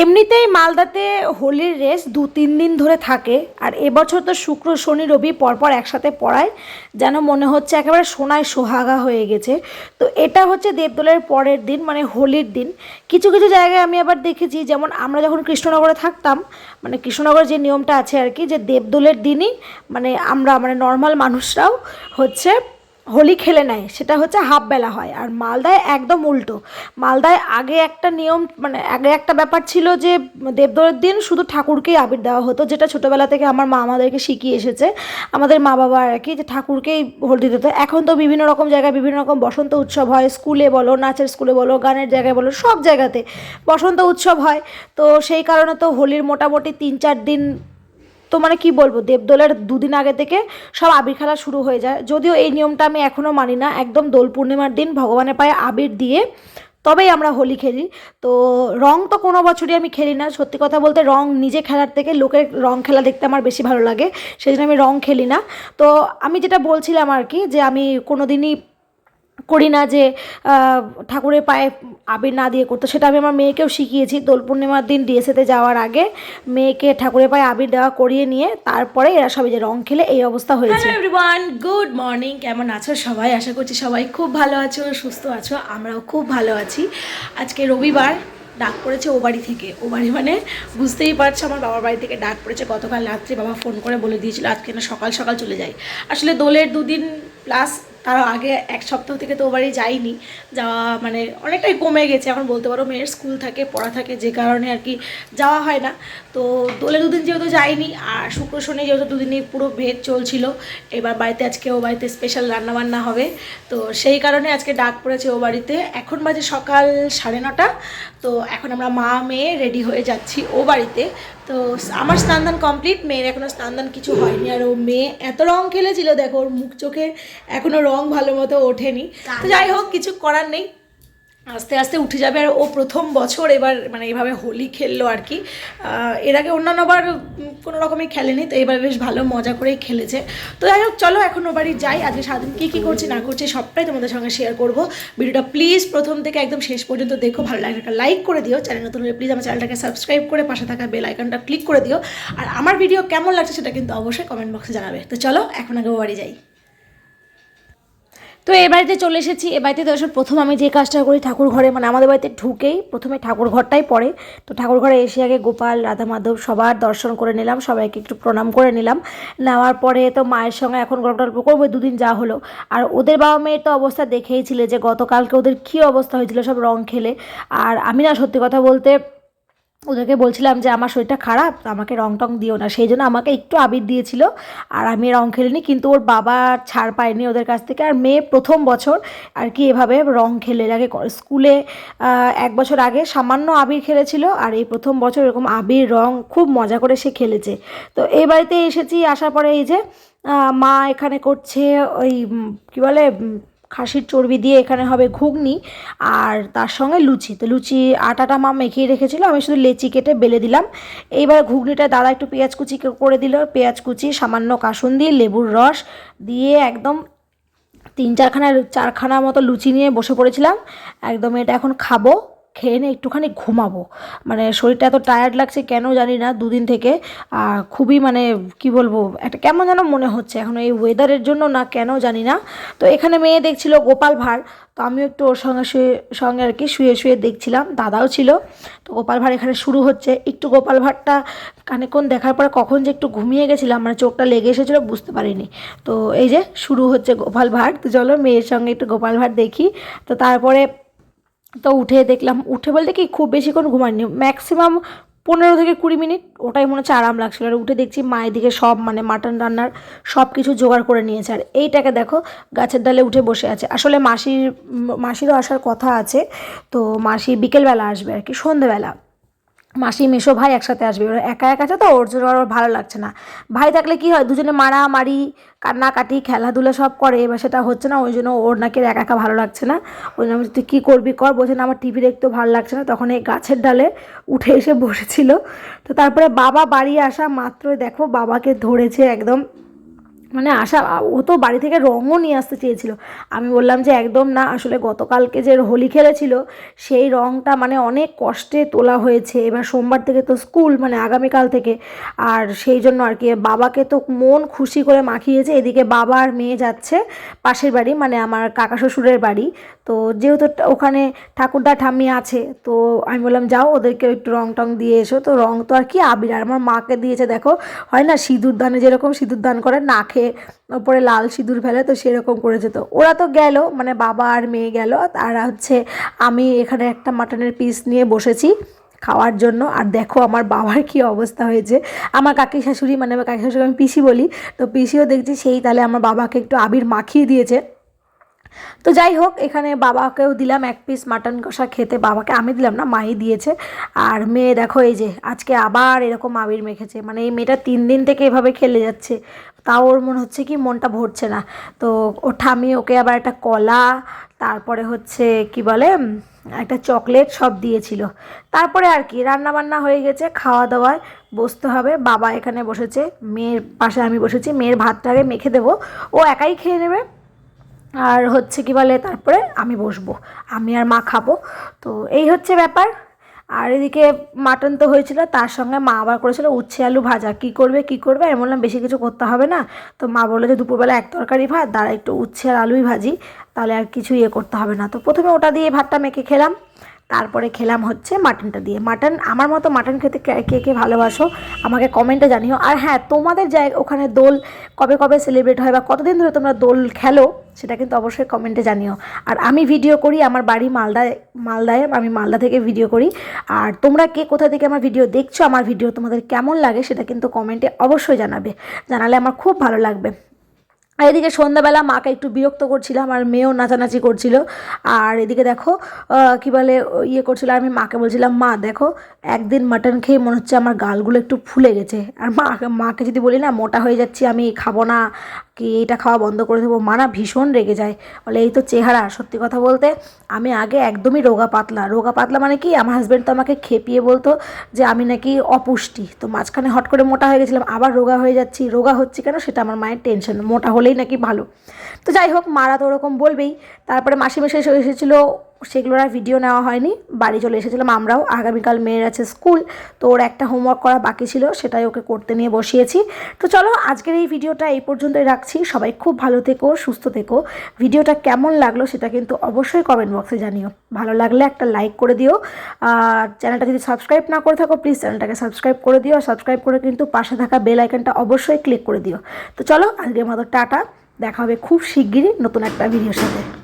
এমনিতেই মালদাতে হোলির রেস 2-3 দিন ধরে থাকে। আর এবছর তো শুক্র শনি রবি পরপর একসাথে পড়ায়, যেন মনে হচ্ছে একেবারে সোনায় সোহাগা হয়ে গেছে। তো এটা হচ্ছে দেবদোলের পরের দিন, মানে হোলির দিন। কিছু কিছু জায়গায় আমি আবার দেখেছি, যেমন আমরা যখন কৃষ্ণনগরে থাকতাম, মানে কৃষ্ণনগরের যে নিয়মটা আছে আর কি, যে দেবদোলের দিনই মানে আমরা মানে নর্মাল মানুষরাও হচ্ছে হোলি খেলে নেয়, সেটা হচ্ছে হাফ বেলা হয়। আর মালদায় একদম উল্টো। মালদায় আগে একটা নিয়ম, মানে আগে একটা ব্যাপার ছিল যে দেবদোলের দিন শুধু ঠাকুরকেই আবির দেওয়া হতো, যেটা ছোটোবেলা থেকে আমার মা আমাদেরকে শিখিয়ে এসেছে, আমাদের মা বাবা আর কি, যে ঠাকুরকেই হোলি দিতে হতো। এখন তো বিভিন্ন রকম জায়গায় বিভিন্ন রকম বসন্ত উৎসব হয়, স্কুলে বলো, নাচের স্কুলে বলো, গানের জায়গায় বলো, সব জায়গাতে বসন্ত উৎসব হয়। তো সেই কারণে তো হোলির মোটামুটি 3-4 দিন, তো মানে কি বলবো, দেবদোলের 2 দিন আগে থেকে সব আবির খেলা শুরু হয়ে যায়। যদিও এই নিয়মটা আমি এখনও মানি না, একদম দোল পূর্ণিমার দিন ভগবানের পায়ে আবির দিয়ে তবেই আমরা হোলি খেলি। তো রং তো কোনো বছরই আমি খেলি না, সত্যি কথা বলতে রং নিজে খেলার থেকে লোকের রং খেলা দেখতে আমার বেশি ভালো লাগে, সেই জন্য আমি রং খেলি না। তো আমি যেটা বলছিলাম আর কি, যে আমি কোনো দিনই করি না যে ঠাকুরের পায়ে আবির না দিয়ে করতো, সেটা আমি আমার মেয়েকেও শিখিয়েছি। দোল পূর্ণিমার দিন ডিএসএতে যাওয়ার আগে মেয়েকে ঠাকুরের পায়ে আবির দেওয়া করিয়ে নিয়ে তারপরে এরা সবাই যে রং খেলে এই অবস্থা হয়েছে। Hello everyone, good morning. কেমন আছো সবাই? আশা করছি সবাই খুব ভালো আছো, সুস্থ আছো। আমরাও খুব ভালো আছি। আজকে রবিবার, ডাক পড়েছে ও বাড়ি থেকে। ও বাড়ি মানে বুঝতেই পারছো, আমার বাবার বাড়ি থেকে ডাক পড়েছে। গতকাল রাত্রে বাবা ফোন করে বলে দিয়েছিল আজকে না সকাল সকাল চলে যাই। আসলে দোলের 2 দিন প্লাস তার আগে 1 সপ্তাহ থেকে তো ও বাড়ি যাইনি, যাওয়া মানে অনেকটাই কমে গেছে। এখন বলতে পারো মেয়ের স্কুল থাকে, পড়া থাকে, যে কারণে আর কি যাওয়া হয় না। তো দোলে 2 দিন যেহেতু যাইনি, আর শুক্র শনি যেহেতু 2 দিনই পুরো ভেদ চলছিল, এবার বাড়িতে আজকে ও বাড়িতে স্পেশাল রান্নাবান্না হবে। তো সেই কারণে আজকে ডাক পড়েছে ও বাড়িতে। এখন বাজে সকাল 9:30। তো এখন আমরা মা মেয়ে রেডি হয়ে যাচ্ছি ও বাড়িতে। তো আমার স্নান কমপ্লিট, মেয়ের এখনও স্নান কিছু হয়নি। আর ও মেয়ে এত রং খেলেছিল, দেখো ওর মুখ চোখে এখনও রং ভালো মতো ওঠেনি। তো যাই হোক, কিছু করার নেই, আস্তে আস্তে উঠে যাবে। আর ও প্রথম বছর এবার মানে এইভাবে হোলি খেললো আর কি। এর আগে অন্যান্যবার কোনো রকমই খেলেনি, তো এবার বেশ ভালো মজা করেই খেলেছে। তো যাই হোক, চলো এখন ও বাড়ি যাই। আজকে সারাদিন কী কী করছি না করছি সবটাই তোমাদের সঙ্গে শেয়ার করবো। ভিডিওটা প্লিজ প্রথম থেকে একদম শেষ পর্যন্ত দেখো। ভালো লাগলে একটা লাইক করে দিও, চ্যানেল নতুন হলে প্লিজ আমার চ্যানেলটাকে সাবস্ক্রাইব করে পাশে থাকা বেল আইকনটা ক্লিক করে দিও। আর আমার ভিডিও কেমন লাগছে সেটা কিন্তু অবশ্যই কমেন্ট বক্সে জানাবে। তো চলো এখন আগে ও বাড়ি যাই। তো এ বাড়িতে চলে এসেছি। এ বাড়িতে তো আসলে প্রথম আমি যে কাজটা করি, ঠাকুর ঘরে মানে আমাদের বাড়িতে ঢুকেই প্রথমে ঠাকুর ঘরটাই পড়ে। তো ঠাকুর ঘরে এসে আগে গোপাল রাধা মাধব সবার দর্শন করে নিলাম, সবাইকে একটু প্রণাম করে নিলাম। নেওয়ার পরে তো মায়ের সঙ্গে এখন গল্প টল্প করবো, 2 দিন যা হলো। আর ওদের বাবা মেয়ের তো অবস্থা দেখেইছিলে যে গতকালকে ওদের কী অবস্থা হয়েছিল সব রং খেলে। আর আমি না সত্যি কথা বলতে ওদেরকে বলছিলাম যে আমার শরীরটা খারাপ, আমাকে রং টং দিও না, সেই জন্য আমাকে একটু আবির দিয়েছিল। আর আমি রং খেলিনি, কিন্তু ওর বাবা ছাড় পায়নি ওদের কাছ থেকে। আর মেয়ে প্রথম বছর আর কি এভাবে রং খেলে। আগে স্কুলে 1 বছর আগে সামান্য আবির খেলেছিল, আর এই প্রথম বছর এরকম আবির রং খুব মজা করে সে খেলেছে। তো এই বাড়িতে এসেছি, আসার পরে এই যে মা এখানে করছে ওই কী বলে খাসির চর্বি দিয়ে এখানে হবে ঘুগনি, আর তার সঙ্গে লুচি। তো লুচি আটাটা মা মেখিয়ে রেখেছিলো, আমি শুধু লেচি কেটে বেলে দিলাম। এইবার ঘুগনিটা দাদা একটু পেঁয়াজ কুচি করে দিল, পেঁয়াজ কুচি সামান্য কাসুন্দি লেবুর রস দিয়ে একদম 4খানা মতো লুচি নিয়ে বসে পড়েছিলাম। একদম এটা এখন খাবো, খেয়ে নিয়ে একটুখানি ঘুমাবো। মানে শরীরটা এত টায়ার্ড লাগছে কেন জানি না 2 দিন থেকে। খুবই মানে কি বলবো, একটা কেমন যেন মনে হচ্ছে এখন এই ওয়েদারের জন্য না কেন জানি না। তো এখানে মেয়ে দেখছিল গোপাল ভাঁড়, তো আমিও একটু ওর সঙ্গে আর কি শুয়ে শুয়ে দেখছিলাম, দাদাও ছিল। তো গোপাল ভাঁড় এখানে শুরু হচ্ছে। একটু গোপাল ভাঁড়টা খানিকক্ষণ দেখার পরে কখন যে একটু ঘুমিয়ে গেছিলাম, মানে চোখটা লেগে এসেছিলো বুঝতে পারিনি। তো এই যে শুরু হচ্ছে গোপাল ভাঁড়। তো চলো মেয়ের সঙ্গে একটু গোপাল ভাঁড় দেখি। তো তারপরে তো উঠে দেখলাম, উঠে বলতে কি খুব বেশিক্ষণ ঘুমাইনি, ম্যাক্সিমাম 15 থেকে 20 মিনিট, ওটাই মনে হচ্ছে আরাম লাগছিলো। আর উঠে দেখছি মায়ের দিকে সব মানে মাটন রান্নার সব কিছু জোগাড় করে নিয়েছে। আর এইটাকে দেখো গাছের ডালে উঠে বসে আছে। আসলে মাসিরও আসার কথা আছে, তো মাসি বিকেলবেলা আসবে আর কি, সন্ধেবেলা। মাসি মেসো ভাই একসাথে আসবে। ওরা একা একা আছে, তো ওর জন্য ওর ভালো লাগছে না। ভাই থাকলে কি হয়, দুজনে মারামারি কান্নাকাটি খেলাধুলা সব করে, এবার সেটা হচ্ছে না, ওই জন্য ওর নাকি একা একা ভালো লাগছে না। ওই জন্য তুই কী করবি কর, বলছে না আমার টিভি দেখতেও ভালো লাগছে না। তখন এই গাছের ডালে উঠে এসে বসেছিল। তো তারপরে বাবা বাড়ি আসা মাত্রই দেখো বাবাকে ধরেছে একদম মানে আশা, ও তো বাড়ি থেকে রঙও নিয়ে আসতে চেয়েছিল। আমি বললাম যে একদম না, আসলে গতকালকে যে হোলি খেলেছিল সেই রঙটা মানে অনেক কষ্টে তোলা হয়েছে, এবার সোমবার থেকে তো স্কুল, মানে আগামীকাল থেকে, আর সেই জন্য আর কি বাবাকে তো মন খুশি করে মাখিয়েছে। এদিকে বাবা আর মেয়ে যাচ্ছে পাশের বাড়ি, মানে আমার কাকা শ্বশুরের বাড়ি। তো যেহেতু ওখানে ঠাকুরদা ঠাম্মি আছে, তো আমি বললাম যাও ওদেরকে একটু রং টং দিয়ে এসো। তো রং তো আর কি আবির, আর আমার মাকে দিয়েছে দেখো, হয় না সিঁদুর দানে যেরকম সিঁদুর দান করে নাকে ওপরে লাল সিঁদুর ফেলে, তো সেরকম করেছে। তো ওরা তো গেল, মানে বাবা আর মেয়ে গেল, আর হচ্ছে আমি এখানে একটা মাটনের পিস নিয়ে বসেছি খাওয়ার জন্য। আর দেখো আমার বাবার কি অবস্থা হয়েছে, আমার কাকি শাশুড়ি, মানে আমার কাকি শাশুড়ি আমি পিসি বলি, তো পিসিও দেখছি সেই তাহলে আমার বাবাকে একটু আবির মাখিয়ে দিয়েছে। তো যাই হোক, এখানে বাবাকেও দিলাম এক পিস মাটন কষা খেতে, বাবাকে আমি দিলাম না, মাই দিয়েছে। আর মেয়ে দেখো এই যে আজকে আবার এরকম আবির মেখেছে, মানে এই মেয়েটা 3 দিন থেকে এভাবে খেলে যাচ্ছে, তাও ওর মনে হচ্ছে কি মনটা ভরছে না। তো ও ঠামি ওকে আবার একটা কলা, তারপরে হচ্ছে কি বলে একটা চকলেট সব দিয়েছিল। তারপরে আর কি রান্না বান্না হয়ে গেছে, খাওয়া দাওয়ায় বসতে হবে। বাবা এখানে বসেছে, মেয়ের পাশে আমি বসেছি, মেয়ের ভাতটাকে মেখে দেবো, ও একাই খেয়ে নেবে। আর হচ্ছে কি বলে তারপরে আমি বসবো, আমি আর মা খাবো। তো এই হচ্ছে ব্যাপার। আর এদিকে মাটন তো হয়েছিল, তার সঙ্গে মা আবার করেছিল উচ্ছে আলু ভাজা। কি করবে কি করবে, আমি বললাম বেশি কিছু করতে হবে না। তো মা বললো যে দুপুরবেলা এক তরকারি ভাত, দাঁড়া একটু উচ্ছে আর আলুই ভাজি, তাহলে আর কিছু ইয়ে করতে হবে না। তো প্রথমে ওটা দিয়ে ভাতটা মেখে খেলাম, তারপরে খেলাম হচ্ছে মাটনটা দিয়ে। মাটন, আমার মতো মাটন খেতে কে কে ভালোবাসো আমাকে কমেন্টে জানিও। আর হ্যাঁ, তোমাদের জায়গা ওখানে দোল কবে কবে সেলিব্রেট হয় বা কতদিন ধরে তোমরা দোল খেলো সেটা কিন্তু অবশ্যই কমেন্টে জানিও। আর আমি ভিডিও করি, আমার বাড়ি মালদায় আমি মালদা থেকে ভিডিও করি। আর তোমরা কে কোথা থেকে আমার ভিডিও দেখছো, আমার ভিডিও তোমাদের কেমন লাগে সেটা কিন্তু কমেন্টে অবশ্যই জানালে আমার খুব ভালো লাগবে। আর এদিকে সন্ধ্যাবেলা মাকে একটু বিরক্ত করছিলাম, আর মেয়েও নাচানাচি করছিল। আর এদিকে দেখো কি বলে ইয়ে করছিল, আর আমি মাকে বলছিলাম মা দেখো একদিন মাটন খেয়ে মনে হচ্ছে আমার গালগুলো একটু ফুলে গেছে। আর মাকে যদি বলি না মোটা হয়ে যাচ্ছি, আমি খাবো না, কি এটা খাওয়া বন্ধ করে দেবো, মা না ভীষণ রেগে যায়, বলে এই তো চেহারা। সত্যি কথা বলতে আমি আগে একদমই রোগা পাতলা, মানে কি আমার হাজব্যান্ড তো আমাকে খেপিয়ে বলতো যে আমি নাকি অপুষ্টি। তো মাঝখানে হট করে মোটা হয়ে গেছিলাম, আবার রোগা হয়ে যাচ্ছি, রোগা হচ্ছে কেন সেটা আমার মায়ের টেনশন, মোটা হলেই নাকি ভালো। তো যাই হোক, মারা তো ওরকম বলবেই। তারপরে মাসিমেশাই এসেছিলো, সেগুলোর আর ভিডিও নেওয়া হয়নি, বাড়ি চলে এসেছিলাম আমরাও। আগামীকাল মেয়ের আছে স্কুল, তো ওর একটা হোমওয়ার্ক করা বাকি ছিল, সেটাই ওকে করতে নিয়ে বসিয়েছি। তো চলো আজকের এই ভিডিওটা এই পর্যন্তই রাখছি। সবাই খুব ভালো থেকো, সুস্থ থেকো। ভিডিওটা কেমন লাগলো সেটা কিন্তু অবশ্যই কমেন্ট বক্সে জানিও। ভালো লাগলে একটা লাইক করে দিও, আর চ্যানেলটা যদি সাবস্ক্রাইব না করে থাকো প্লিজ চ্যানেলটাকে সাবস্ক্রাইব করে দিও, আর সাবস্ক্রাইব করে কিন্তু পাশে থাকা বেল আইকনটা অবশ্যই ক্লিক করে দিও। তো চলো আজকের মতো টাটা, দেখা হবে খুব শিগগিরই নতুন একটা ভিডিওর সাথে।